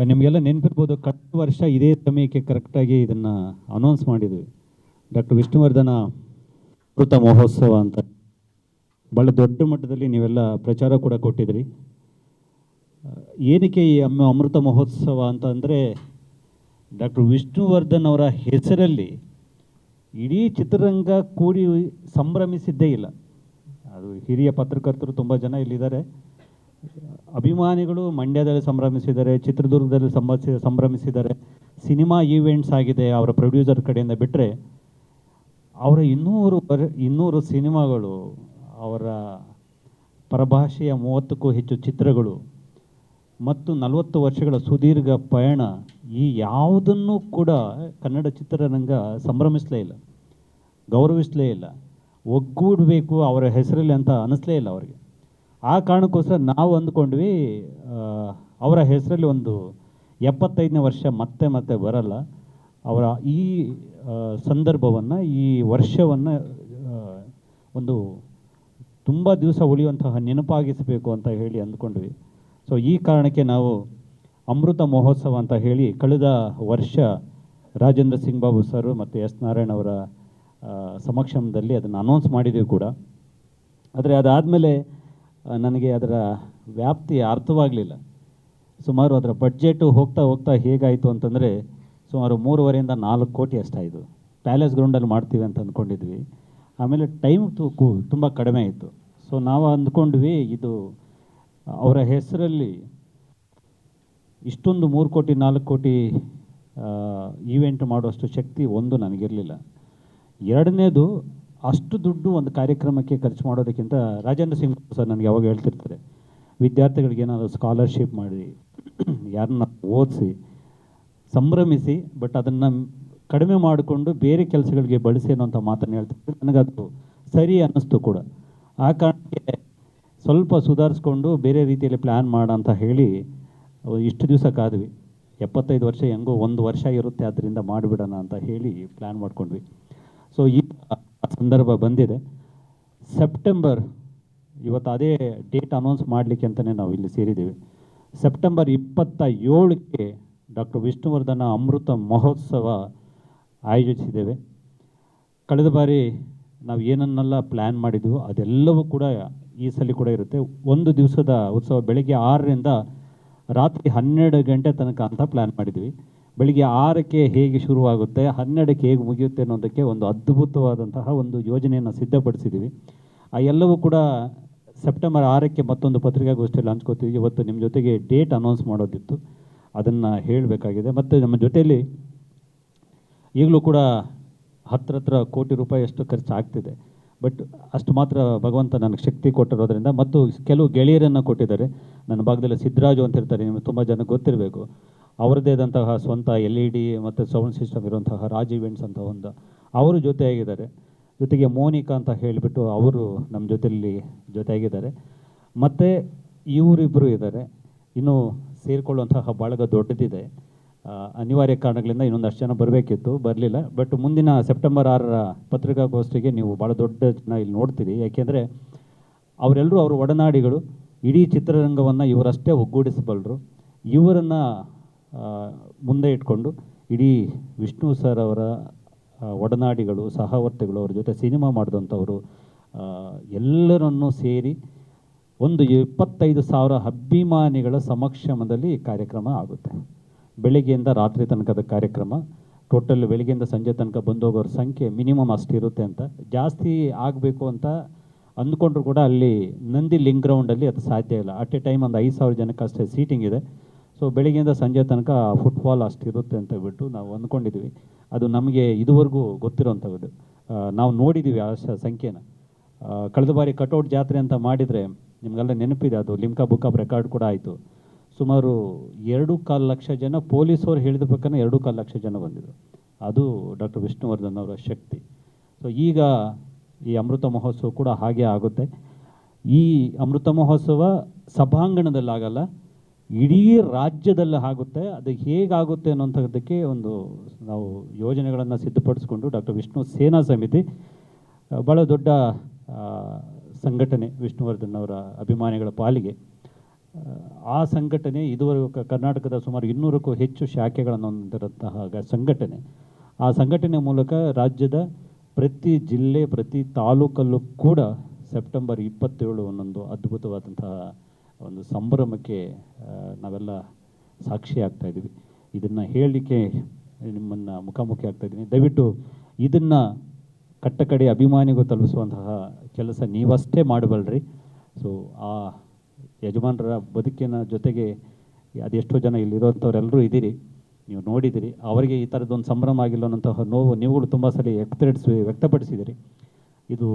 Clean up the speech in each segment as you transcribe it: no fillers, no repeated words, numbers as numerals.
ನಿಮಗೆಲ್ಲ ನೆನಪಿರ್ಬೋದು, ಕಳೆದ ವರ್ಷ ಇದೇ ಸಮಯಕ್ಕೆ ಕರೆಕ್ಟಾಗಿ ಇದನ್ನು ಅನೌನ್ಸ್ ಮಾಡಿದ್ವಿ. ಡಾಕ್ಟರ್ ವಿಷ್ಣುವರ್ಧನ ಅಮೃತ ಮಹೋತ್ಸವ ಅಂತ ಭಾಳ ದೊಡ್ಡ ಮಟ್ಟದಲ್ಲಿ ನೀವೆಲ್ಲ ಪ್ರಚಾರ ಕೂಡ ಕೊಟ್ಟಿದ್ರಿ. ಏನಕ್ಕೆ ಈ ಅಮೃತ ಮಹೋತ್ಸವ ಅಂತ ಅಂದರೆ, ಡಾಕ್ಟರ್ ವಿಷ್ಣುವರ್ಧನ್ ಅವರ ಹೆಸರಲ್ಲಿ ಇಡೀ ಚಿತ್ರರಂಗ ಕೂಡಿ ಸಂಭ್ರಮಿಸಿದ್ದೇ ಇಲ್ಲ. ಅದು ಹಿರಿಯ ಪತ್ರಕರ್ತರು ತುಂಬ ಜನ ಇಲ್ಲಿದ್ದಾರೆ, ಅಭಿಮಾನಿಗಳು ಮಂಡ್ಯದಲ್ಲಿ ಸಂಭ್ರಮಿಸಿದ್ದಾರೆ, ಚಿತ್ರದುರ್ಗದಲ್ಲಿ ಸಂಭ್ರಮಿಸಿದ್ದಾರೆ. ಸಿನಿಮಾ ಈವೆಂಟ್ಸ್ ಆಗಿದೆ ಅವರ ಪ್ರೊಡ್ಯೂಸರ್ ಕಡೆಯಿಂದ ಬಿಟ್ಟರೆ, ಅವರ 200 ಸಿನಿಮಾಗಳು, ಅವರ ಪರಭಾಷೆಯ 30ಕ್ಕೂ ಹೆಚ್ಚು ಚಿತ್ರಗಳು ಮತ್ತು 40 ವರ್ಷಗಳ ಸುದೀರ್ಘ ಪಯಣ, ಈ ಯಾವುದನ್ನು ಕೂಡ ಕನ್ನಡ ಚಿತ್ರರಂಗ ಸಂಭ್ರಮಿಸಲೇ ಇಲ್ಲ, ಗೌರವಿಸಲೇ ಇಲ್ಲ, ಒಗ್ಗೂಡಬೇಕು ಅವರ ಹೆಸರಲ್ಲಿ ಅಂತ ಅನ್ನಿಸ್ಲೇ ಇಲ್ಲ ಅವರಿಗೆ. ಆ ಕಾರಣಕ್ಕೋಸ್ಕರ ನಾವು ಅಂದ್ಕೊಂಡ್ವಿ, ಅವರ ಹೆಸರಲ್ಲಿ ಒಂದು 75ನೇ ವರ್ಷ ಮತ್ತೆ ಬರಲ್ಲ, ಅವರ ಈ ಸಂದರ್ಭವನ್ನು, ಈ ವರ್ಷವನ್ನು ಒಂದು ತುಂಬ ದಿವಸ ಉಳಿಯುವಂತಹ ನೆನಪಾಗಿಸಬೇಕು ಅಂತ ಹೇಳಿ ಅಂದ್ಕೊಂಡ್ವಿ. ಸೊ ಈ ಕಾರಣಕ್ಕೆ ನಾವು ಅಮೃತ ಮಹೋತ್ಸವ ಅಂತ ಹೇಳಿ ಕಳೆದ ವರ್ಷ ರಾಜೇಂದ್ರ ಸಿಂಗ್ ಬಾಬು ಸರ್ ಮತ್ತು ಎಸ್ ನಾರಾಯಣ್ ಅವರ ಸಮಕ್ಷಮದಲ್ಲಿ ಅದನ್ನು ಅನೌನ್ಸ್ ಮಾಡಿದ್ದೀವಿ ಕೂಡ. ಆದರೆ ಅದಾದಮೇಲೆ ನನಗೆ ಅದರ ವ್ಯಾಪ್ತಿ ಅರ್ಥವಾಗಲಿಲ್ಲ. ಸುಮಾರು ಅದರ ಬಡ್ಜೆಟು ಹೋಗ್ತಾ ಹೇಗಾಯಿತು ಅಂತಂದರೆ, ಸುಮಾರು 3.5 ರಿಂದ 4 ಕೋಟಿ ಅಷ್ಟಾಯಿತು. ಪ್ಯಾಲೇಸ್ ಗ್ರೌಂಡಲ್ಲಿ ಮಾಡ್ತೀವಿ ಅಂತ ಅಂದ್ಕೊಂಡಿದ್ವಿ. ಆಮೇಲೆ ಟೈಮ್ ತುಂಬ ಕಡಿಮೆ ಇತ್ತು. ಸೊ ನಾವು ಅಂದ್ಕೊಂಡ್ವಿ, ಇದು ಅವರ ಹೆಸರಲ್ಲಿ ಇಷ್ಟೊಂದು 3 ಕೋಟಿ 4 ಕೋಟಿ ಈವೆಂಟ್ ಮಾಡುವಷ್ಟು ಶಕ್ತಿ ಒಂದು ನನಗಿರಲಿಲ್ಲ. ಎರಡನೇದು, ಅಷ್ಟು ದುಡ್ಡು ಒಂದು ಕಾರ್ಯಕ್ರಮಕ್ಕೆ ಖರ್ಚು ಮಾಡೋದಕ್ಕಿಂತ, ರಾಜೇಂದ್ರ ಸಿಂಗ್ ಸರ್ ನನಗೆ ಯಾವಾಗ ಹೇಳ್ತಿರ್ತಾರೆ, ವಿದ್ಯಾರ್ಥಿಗಳಿಗೆ ಏನಾದರೂ ಸ್ಕಾಲರ್ಶಿಪ್ ಮಾಡಿ, ಯಾರನ್ನ ಓದಿಸಿ ಸಂಭ್ರಮಿಸಿ, ಬಟ್ ಅದನ್ನು ಕಡಿಮೆ ಮಾಡಿಕೊಂಡು ಬೇರೆ ಕೆಲಸಗಳಿಗೆ ಬಳಸಿ ಅನ್ನೋಂಥ ಮಾತನ್ನು ಹೇಳ್ತಿರ್ತಾರೆ. ನನಗದು ಸರಿ ಅನ್ನಿಸ್ತು ಕೂಡ. ಆ ಕಾರಣಕ್ಕೆ ಸ್ವಲ್ಪ ಸುಧಾರಿಸ್ಕೊಂಡು ಬೇರೆ ರೀತಿಯಲ್ಲಿ ಪ್ಲ್ಯಾನ್ ಮಾಡ ಅಂತ ಹೇಳಿ ಇಷ್ಟು ದಿವಸ ಕಾದ್ವಿ. 75 ವರ್ಷ ಹೆಂಗೋ 1 ವರ್ಷ ಇರುತ್ತೆ, ಅದರಿಂದ ಮಾಡಿಬಿಡೋಣ ಅಂತ ಹೇಳಿ ಪ್ಲ್ಯಾನ್ ಮಾಡ್ಕೊಂಡ್ವಿ. ಸೊ ಈ ಸಂದರ್ಭ ಬಂದಿದೆ. ಸೆಪ್ಟೆಂಬರ್, ಇವತ್ತು ಅದೇ ಡೇಟ್ ಅನೌನ್ಸ್ ಮಾಡಲಿಕ್ಕೆ ಅಂತಲೇ ನಾವು ಇಲ್ಲಿ ಸೇರಿದ್ದೀವಿ. ಸೆಪ್ಟೆಂಬರ್ 27ಕ್ಕೆ ಡಾಕ್ಟರ್ ವಿಷ್ಣುವರ್ಧನ ಅಮೃತ ಮಹೋತ್ಸವ ಆಯೋಜಿಸಿದ್ದೇವೆ. ಕಳೆದ ಬಾರಿ ನಾವು ಏನನ್ನೆಲ್ಲ ಪ್ಲ್ಯಾನ್ ಮಾಡಿದ್ವು ಅದೆಲ್ಲವೂ ಕೂಡ ಈ ಸಲ ಕೂಡ ಇರುತ್ತೆ. 1 ದಿವಸದ ಉತ್ಸವ, ಬೆಳಗ್ಗೆ 6ರಿಂದ ರಾತ್ರಿ 12 ಗಂಟೆ ತನಕ ಅಂತ ಪ್ಲ್ಯಾನ್ ಮಾಡಿದ್ವಿ. ಬೆಳಿಗ್ಗೆ 6ಕ್ಕೆ ಹೇಗೆ ಶುರುವಾಗುತ್ತೆ, 12ಕ್ಕೆ ಹೇಗೆ ಮುಗಿಯುತ್ತೆ ಅನ್ನೋದಕ್ಕೆ ಒಂದು ಅದ್ಭುತವಾದಂತಹ ಒಂದು ಯೋಜನೆಯನ್ನು ಸಿದ್ಧಪಡಿಸಿದ್ದೀವಿ. ಆ ಎಲ್ಲವೂ ಕೂಡ ಸೆಪ್ಟೆಂಬರ್ 6ಕ್ಕೆ ಮತ್ತೊಂದು ಪತ್ರಿಕಾಗೋಷ್ಠಿಯಲ್ಲಿ ಹಂಚ್ಕೋತೀವಿ. ಇವತ್ತು ನಿಮ್ಮ ಜೊತೆಗೆ ಡೇಟ್ ಅನೌನ್ಸ್ ಮಾಡೋದಿತ್ತು, ಅದನ್ನು ಹೇಳಬೇಕಾಗಿದೆ. ಮತ್ತು ನಮ್ಮ ಜೊತೆಯಲ್ಲಿ ಈಗಲೂ ಕೂಡ ಹತ್ತಿರ ಕೋಟಿ ರೂಪಾಯಿಯಷ್ಟು ಖರ್ಚು ಆಗ್ತಿದೆ. ಬಟ್ ಅಷ್ಟು ಮಾತ್ರ ಭಗವಂತ ನನಗೆ ಶಕ್ತಿ ಕೊಟ್ಟಿರೋದ್ರಿಂದ, ಮತ್ತು ಕೆಲವು ಗೆಳೆಯರನ್ನು ಕೊಟ್ಟಿದ್ದಾರೆ. ನನ್ನ ಭಾಗದಲ್ಲಿ ಸಿದ್ದರಾಜು ಅಂತ ಇರ್ತಾರೆ, ನಿಮಗೆ ತುಂಬ ಜನ ಗೊತ್ತಿರಬೇಕು. ಅವರದ್ದೇ ಆದಂತಹ ಸ್ವಂತ LED ಮತ್ತು ಸೌಂಡ್ ಸಿಸ್ಟಮ್ ಇರುವಂತಹ ರಾಜ್ ಇವೆಂಟ್ಸ್ ಅಂತ ಅವರು ಜೊತೆಯಾಗಿದ್ದಾರೆ. ಜೊತೆಗೆ ಮೋನಿಕಾ ಅಂತ ಹೇಳಿಬಿಟ್ಟು ಅವರು ನಮ್ಮ ಜೊತೆಯಾಗಿದ್ದಾರೆ. ಮತ್ತು ಇವರಿಬ್ಬರು ಇದ್ದಾರೆ. ಇನ್ನೂ ಸೇರಿಕೊಳ್ಳುವಂತಹ ಬಳಗ ದೊಡ್ಡದಿದೆ. ಅನಿವಾರ್ಯ ಕಾರಣಗಳಿಂದ ಇನ್ನೊಂದಷ್ಟು ಜನ ಬರಬೇಕಿತ್ತು, ಬರಲಿಲ್ಲ. ಬಟ್ ಮುಂದಿನ ಸೆಪ್ಟೆಂಬರ್ 6ರ ಪತ್ರಿಕಾಗೋಷ್ಠಿಗೆ ನೀವು ಭಾಳ ದೊಡ್ಡ ಜನ ಇಲ್ಲಿ ನೋಡ್ತೀರಿ. ಯಾಕೆಂದರೆ ಅವರೆಲ್ಲರೂ ಅವರ ಒಡನಾಡಿಗಳು. ಇಡೀ ಚಿತ್ರರಂಗವನ್ನು ಇವರಷ್ಟೇ ಒಗ್ಗೂಡಿಸಬಲ್ಲರು. ಇವರನ್ನು ಮುಂದೆ ಇಟ್ಕೊಂಡು ಇಡೀ ವಿಷ್ಣು ಸರ್ ಅವರ ಒಡನಾಡಿಗಳು, ಸಹವರ್ತಿಗಳು, ಅವ್ರ ಜೊತೆ ಸಿನಿಮಾ ಮಾಡಿದಂಥವರು ಎಲ್ಲರನ್ನೂ ಸೇರಿ ಒಂದು 25,000 ಅಭಿಮಾನಿಗಳ ಸಮಕ್ಷಮದಲ್ಲಿ ಕಾರ್ಯಕ್ರಮ ಆಗುತ್ತೆ. ಬೆಳಗ್ಗೆಯಿಂದ ರಾತ್ರಿ ತನಕದ ಕಾರ್ಯಕ್ರಮ. ಟೋಟಲ್ ಬೆಳಗ್ಗೆಯಿಂದ ಸಂಜೆ ತನಕ ಬಂದೋಗೋರ ಸಂಖ್ಯೆ ಮಿನಿಮಮ್ ಅಷ್ಟಿರುತ್ತೆ ಅಂತ. ಜಾಸ್ತಿ ಆಗಬೇಕು ಅಂತ ಅಂದ್ಕೊಂಡ್ರು ಕೂಡ ಅಲ್ಲಿ ನಂದಿ ಲಿಂಕ್ ಗ್ರೌಂಡಲ್ಲಿ ಅದು ಸಾಧ್ಯ ಇಲ್ಲ. ಅಟ್ ಎ ಟೈಮ್ ಒಂದು 5,000 ಜನಕ್ಕೆ ಅಷ್ಟೇ ಸೀಟಿಂಗ್ ಇದೆ. ಸೊ ಬೆಳಗ್ಗೆಯಿಂದ ಸಂಜೆ ತನಕ ಫುಟ್ಫಾಲ್ ಅಷ್ಟಿರುತ್ತೆ ಅಂತ ಬಿಟ್ಟು ನಾವು ಅಂದ್ಕೊಂಡಿದ್ವಿ. ಅದು ನಮಗೆ ಇದುವರೆಗೂ ಗೊತ್ತಿರೋಂಥದ್ದು. ನಾವು ನೋಡಿದ್ದೀವಿ ಆ ಸಂಖ್ಯೆನ. ಕಳೆದ ಬಾರಿ ಕಟೌಟ್ ಜಾತ್ರೆ ಅಂತ ಮಾಡಿದರೆ ನಿಮಗೆಲ್ಲ ನೆನಪಿದೆ, ಅದು ಲಿಮ್ಕಾ ಬುಕ್ ಆಫ್ ರೆಕಾರ್ಡ್ ಕೂಡ ಆಯಿತು. ಸುಮಾರು 2.25 ಲಕ್ಷ ಜನ, ಪೊಲೀಸವ್ರು ಹೇಳಿದ ಪ್ರಕಾರ 2.25 ಲಕ್ಷ ಜನ ಬಂದಿದ್ದರು. ಅದು ಡಾಕ್ಟರ್ ವಿಷ್ಣುವರ್ಧನ್ ಅವರ ಶಕ್ತಿ. ಸೊ ಈಗ ಈ ಅಮೃತ ಮಹೋತ್ಸವ ಕೂಡ ಹಾಗೆ ಆಗುತ್ತೆ. ಈ ಅಮೃತ ಮಹೋತ್ಸವ ಸಭಾಂಗಣದಲ್ಲಾಗಲ್ಲ, ಇಡೀ ರಾಜ್ಯದಲ್ಲಿ ಆಗುತ್ತೆ. ಅದು ಹೇಗಾಗುತ್ತೆ ಅನ್ನೋಂಥದ್ದಕ್ಕೆ ಒಂದು ನಾವು ಯೋಜನೆಗಳನ್ನು ಸಿದ್ಧಪಡಿಸ್ಕೊಂಡು ಡಾಕ್ಟರ್ ವಿಷ್ಣು ಸೇನಾ ಸಮಿತಿ, ಭಾಳ ದೊಡ್ಡ ಸಂಘಟನೆ ವಿಷ್ಣುವರ್ಧನ್ ಅವರ ಅಭಿಮಾನಿಗಳ ಪಾಲಿಗೆ, ಆ ಸಂಘಟನೆ ಇದುವರೆಗೂ ಕರ್ನಾಟಕದ ಸುಮಾರು 200ಕ್ಕೂ ಹೆಚ್ಚು ಶಾಖೆಗಳನ್ನು ಹೊಂದಿರುವಂತಹ ಸಂಘಟನೆ. ಆ ಸಂಘಟನೆ ಮೂಲಕ ರಾಜ್ಯದ ಪ್ರತಿ ಜಿಲ್ಲೆ, ಪ್ರತಿ ತಾಲೂಕಲ್ಲೂ ಕೂಡ ಸೆಪ್ಟೆಂಬರ್ 27 ಒಂದೊಂದು ಅದ್ಭುತವಾದಂತಹ ಒಂದು ಸಂಭ್ರಮಕ್ಕೆ ನಾವೆಲ್ಲ ಸಾಕ್ಷಿ ಆಗ್ತಾ ಇದ್ದೀವಿ. ಇದನ್ನು ಹೇಳಲಿಕ್ಕೆ ನಿಮ್ಮನ್ನು ಮುಖಾಮುಖಿ ಆಗ್ತಾ ಇದ್ದೀನಿ. ದಯವಿಟ್ಟು ಇದನ್ನು ಕಟ್ಟಕಡೆ ಅಭಿಮಾನಿಗೂ ತಲುಪಿಸುವಂತಹ ಕೆಲಸ ನೀವಷ್ಟೇ ಮಾಡಬಲ್ರಿ. ಸೊ ಆ ಯಜಮಾನರ ಬದುಕಿನ ಜೊತೆಗೆ ಅದೆಷ್ಟೋ ಜನ ಇಲ್ಲಿರೋಂಥವ್ರೆಲ್ಲರೂ ಇದ್ದೀರಿ, ನೀವು ನೋಡಿದ್ದೀರಿ. ಅವರಿಗೆ ಈ ಥರದ್ದೊಂದು ಸಂಭ್ರಮ ಆಗಿಲ್ಲ ಅನ್ನೋಂತಹ ನೋವು ನೀವುಗಳು ತುಂಬ ಸಲ ವ್ಯಕ್ತಪಡಿಸಿದ್ದೀರಿ. ಇದು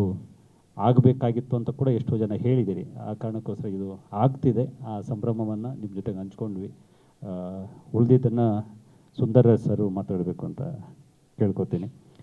ಆಗಬೇಕಾಗಿತ್ತು ಅಂತ ಕೂಡ ಎಷ್ಟೋ ಜನ ಹೇಳಿದ್ದೀರಿ. ಆ ಕಾರಣಕ್ಕೋಸ್ಕರ ಇದು ಆಗ್ತಿದೆ. ಆ ಸಂಭ್ರಮವನ್ನು ನಿಮ್ಮ ಜೊತೆಗೆ ಹಂಚ್ಕೊಂಡ್ವಿ. ಉಳಿದಿದ್ದನ್ನು ಸುಂದರ ಸರ್ ಮಾತಾಡಬೇಕು ಅಂತ ಕೇಳ್ಕೊತೀನಿ.